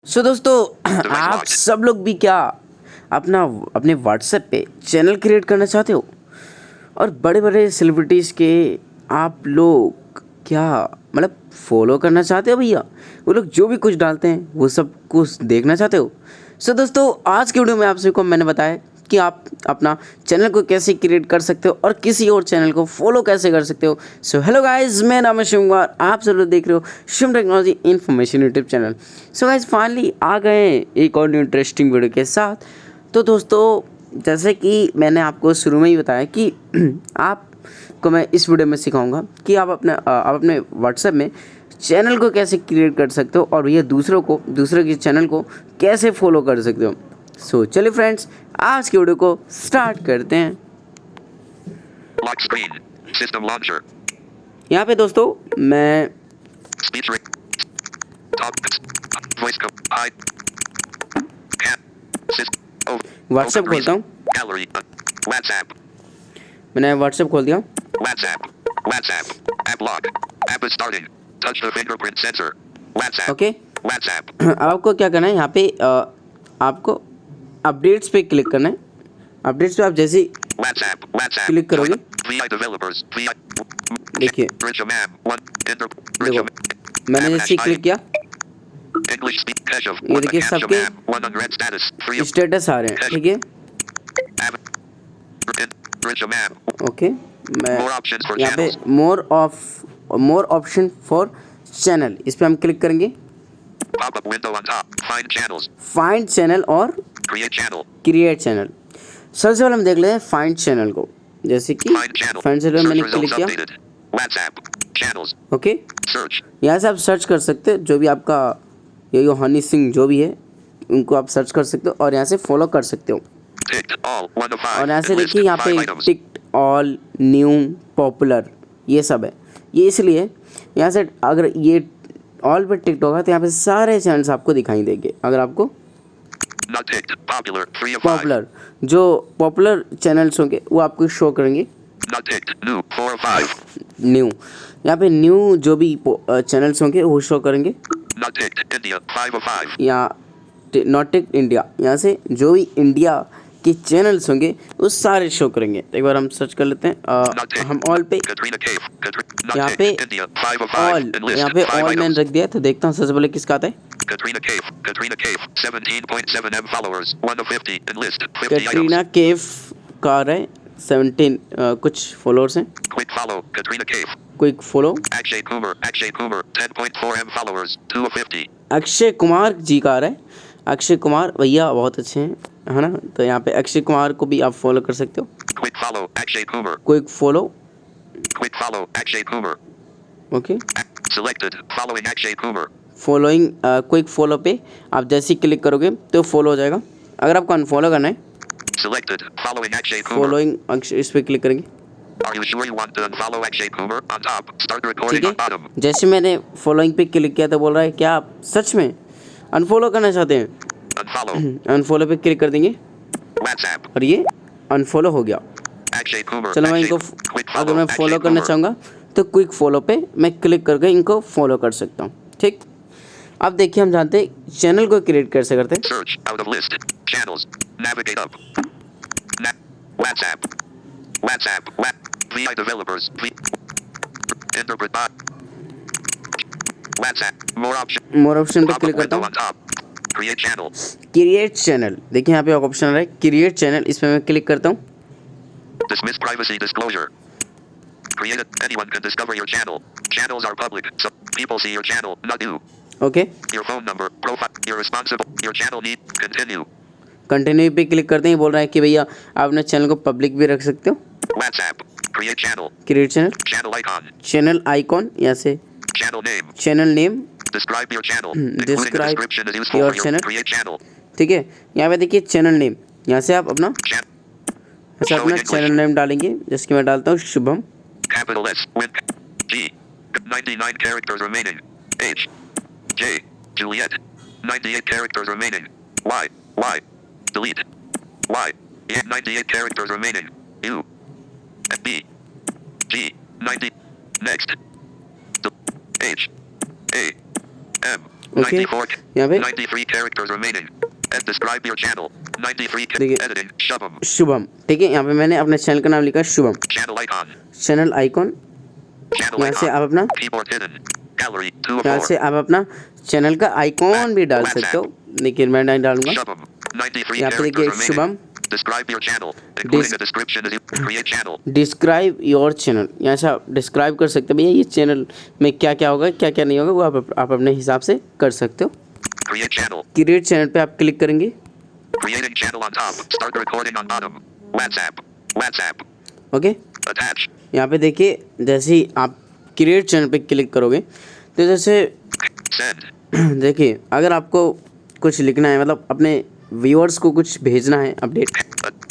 दोस्तों आप सब लोग भी क्या अपने व्हाट्सएप पे चैनल क्रिएट करना चाहते हो और बड़े बड़े सेलिब्रिटीज़ के आप लोग क्या मतलब फॉलो करना चाहते हो भैया। वो लोग जो भी कुछ डालते हैं वो सब कुछ देखना चाहते हो। दोस्तों आज की वीडियो में आप सभी को मैंने बताया कि आप अपना चैनल को कैसे क्रिएट कर सकते हो और किसी और चैनल को फॉलो कैसे कर सकते हो। हेलो गाइस, मैं नाम है शिव कुमार, आप सब लोग देख रहे हो Shiv technology information YouTube channel. Guys finally आ गए एक और न्यू इंटरेस्टिंग वीडियो के साथ। तो दोस्तों जैसे कि मैंने आपको शुरू में ही बताया कि आपको मैं इस वीडियो में सिखाऊंगा कि आप अपने व्हाट्सएप में चैनल को कैसे क्रिएट कर सकते हो और ये दूसरे के चैनल को कैसे फॉलो कर सकते हो। चलिए फ्रेंड्स आज की वीडियो को स्टार्ट करते हैं। यहाँ पे दोस्तों मैं व्हाट्सएप खोलता हूँ। मैंने व्हाट्सएप खोल दिया। ओके, आपको क्या करना है, यहाँ पे आपको अपडेट्स पे क्लिक करना है। अपडेट्स पे आप जैसे ही क्लिक करोगे देखिए, देखो मैंने जैसे ही क्लिक किया ये देखिए सबके स्टेटस आ रहे हैं। ठीक है, ओके, मैं यहाँ पे मोर ऑप्शन फॉर चैनल, इस पे हम क्लिक करेंगे। फाइंड चैनल और क्रिएट चैनल। सबसे पहले हम देख लेते हैं फाइंड चैनल को। जैसे कि फाइंड चैनल मैंने क्लिक किया। ओके, यहाँ से आप सर्च कर सकते हो जो भी आपका ये हनी सिंह जो भी है उनको आप सर्च कर सकते हो और यहाँ से फॉलो कर सकते हो। और यहाँ से देखिए यहाँ पे टिक्ड ऑल न्यू पॉपुलर ये सब है। ये इसलिए यहाँ से अगर ये ऑल पे टिक्ड होगा तो यहाँ पे सारे चैनल्स आपको दिखाई देंगे। अगर आपको पॉपुलर जो पॉपुलर चैनल्स होंगे वो आपको शो करेंगे। न्यू यहाँ पे न्यू जो भी चैनल्स होंगे वो शो करेंगे। या नॉट टिक्ड इंडिया, यहाँ से जो भी इंडिया के चैनल्स होंगे वो सारे शो करेंगे। एक बार हम सर्च कर लेते हैं। हम ऑल पे यहाँ पे ऑल मैंने रख दिया तो देखता हूँ सबसे पहले किसका आता है। कैटरीना कैफ का आ रहा है 17 कुछ फॉलोअर्स हैं। क्विक फॉलो अक्षय कुमार जी का आ रहा है। अक्षय कुमार भैया बहुत अच्छे हैं, है ना। तो यहाँ पे अक्षय कुमार को भी आप फॉलो कर सकते हो। Quick follow okay, following quick follow पे आप जैसे ही क्लिक करोगे तो फॉलो हो जाएगा। अगर आपको अनफॉलो करना है फॉलोइंग इस पे क्लिक करेंगे। ठीक है, जैसे मैंने फॉलोइंग पे क्लिक किया तो बोल रहा है क्या आप सच में अनफॉलो करना चाहते हैं। अनफॉलो पे क्लिक कर देंगे और ये अनफॉलो हो गया। चलो मैं इनको अगर मैं फॉलो करना चाहूँगा तो क्विक फॉलो पे मैं क्लिक करके इनको फॉलो कर सकता हूँ। ठीक, अब देखिए हम जानते हैं चैनल को क्रिएट कैसे करते हैं। मोर ऑप्शन पे क्लिक करता हूँ। क्रिएट चैनल, देखिए यहाँ पे ऑप्शन आ रहा है क्रिएट चैनल, इस पे मैं क्लिक करता हूँ। Dismiss privacy disclosure. Anyone can discover your channel. Channels are public, so people see your channel, not you. Okay. Your phone number, profile, you're responsible. Your channel need continue. Continue पे click करते ही बोल रहा है कि भैया आप अपने channel को पब्लिक भी रख सकते हो। WhatsApp. Create channel. Create channel. Channel icon. Channel icon यहाँ से। Channel name. Channel name. Describe your channel. Describe your channel. Create channel. ठीक है, यहाँ पे देखिए चैनल नेम, यहाँ से आप अपना चैनल नेम डालेंगे। जैसे कि मैं डालता हूँ Shubham. Capital S, G, 99 characters remaining. H, J, Juliet, 98 characters remaining. Y, delete. Y, 98 characters remaining. U, B, G, 90. Next. H, A, M, okay 94 यहाँ पे 93 characters remaining. And describe your channel. 93 देखिए editing. Shubham. Shubham, ठीक है। यहाँ पे मैंने अपने channel का नाम लिखा है Shubham, Channel icon. Channel icon. Channel यहाँ से icon. आप अपना Keyboard hidden. Gallery 2 of यहाँ 4. से आप अपना चैनल का आइकॉन भी डाल सकते हो, लेकिन मैं नहीं डालूंगा। Shubham. 93 यहाँ पे characters देखिए remaining. Shubham Describe your channel, including a description as you create channel. Describe your channel, यहाँ से आप डिस्क्राइब कर सकते हो भैया ये चैनल में क्या क्या होगा क्या क्या नहीं होगा, वो आप अपने हिसाब से कर सकते हो। Create channel. क्रिएट चैनल पे आप क्लिक करेंगे। Creating channel on top. Start recording on bottom. WhatsApp. WhatsApp. Okay, Attach. यहाँ पे देखिए जैसे ही आप क्रिएट चैनल पे क्लिक करोगे तो जैसे Send. देखिए अगर आपको कुछ लिखना है, मतलब अपने व्यूअर्स को कुछ भेजना है update,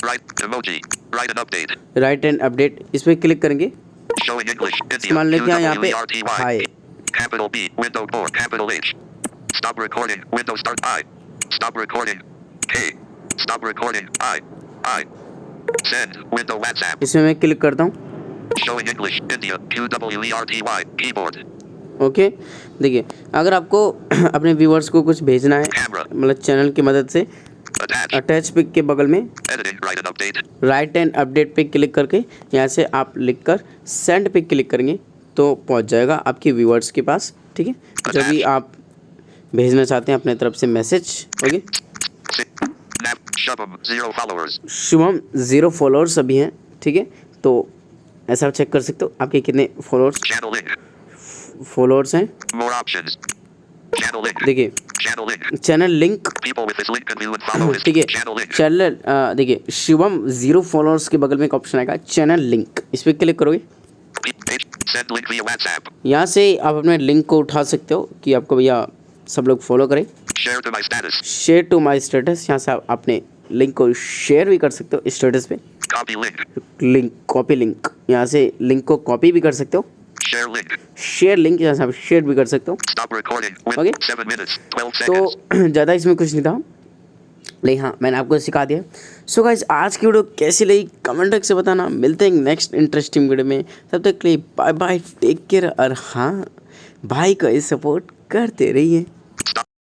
Write emoji. Write an update. Right and update, इस पर क्लिक करेंगे। Showing English. India. मान लें क्या यहाँ पे QWERTY. Hi, Capital B. Window 4. Capital H. Stop recording. Window start I. Stop recording. K. Stop recording. I. Send. Window WhatsApp. इसमें मैं क्लिक करता हूँ। Showing English. India. QWERTY. Keyboard. Okay, देखिए अगर आपको अपने व्यूअर्स को कुछ भेजना है, Camera. मतलब चैनल की मदद से, Attach. अटैच पिक के बगल में Editing. Write an update. Right and update पे क्लिक करके यहाँ से आप लिखकर सेंड पे क्लिक करेंगे तो पहुँच जाएगा आपके व्यूअर्स के पास, ठीक है। जब भी आप भेजना चाहते हैं अपने तरफ से message. Okay, Shubham. 0 followers. Shubham 0 followers अभी हैं, ठीक है। तो ऐसा आप चेक कर सकते हो आपके कितने Channel link. फॉलोअर्स हैं। More options. Channel link. देखिए Channel link. Channel link, People with this link can view and follow his ठीक है। channel link. चैनल देखिए शुभम 0 फॉलोअर्स के बगल में एक ऑप्शन आएगा चैनल लिंक, इस पर क्लिक करोगे। Send link via WhatsApp. यहाँ से आप अपने लिंक को उठा सकते हो कि आपको भैया सब लोग फॉलो करें। Share to my status. Share to my status, यहाँ से आप अपने लिंक को शेयर भी कर सकते हो स्टेटस पे। Copy link. Link copy link, यहाँ से लिंक को कॉपी भी कर सकते हो। Share link. शेयर लिंक, यहाँ से आप शेयर भी कर सकते हो। Stop recording. Okay. 7 minutes. 12 तो seconds. ज़्यादा इसमें कुछ नहीं था, लेकिन हाँ मैंने आपको सिखा दिया। सो गाइस आज की वीडियो कैसी लगी कमेंट करके बताना। मिलते हैं नेक्स्ट इंटरेस्टिंग वीडियो में, तब तक के लिए बाय बाय, टेक केयर। और हाँ भाई को सपोर्ट करते रहिए।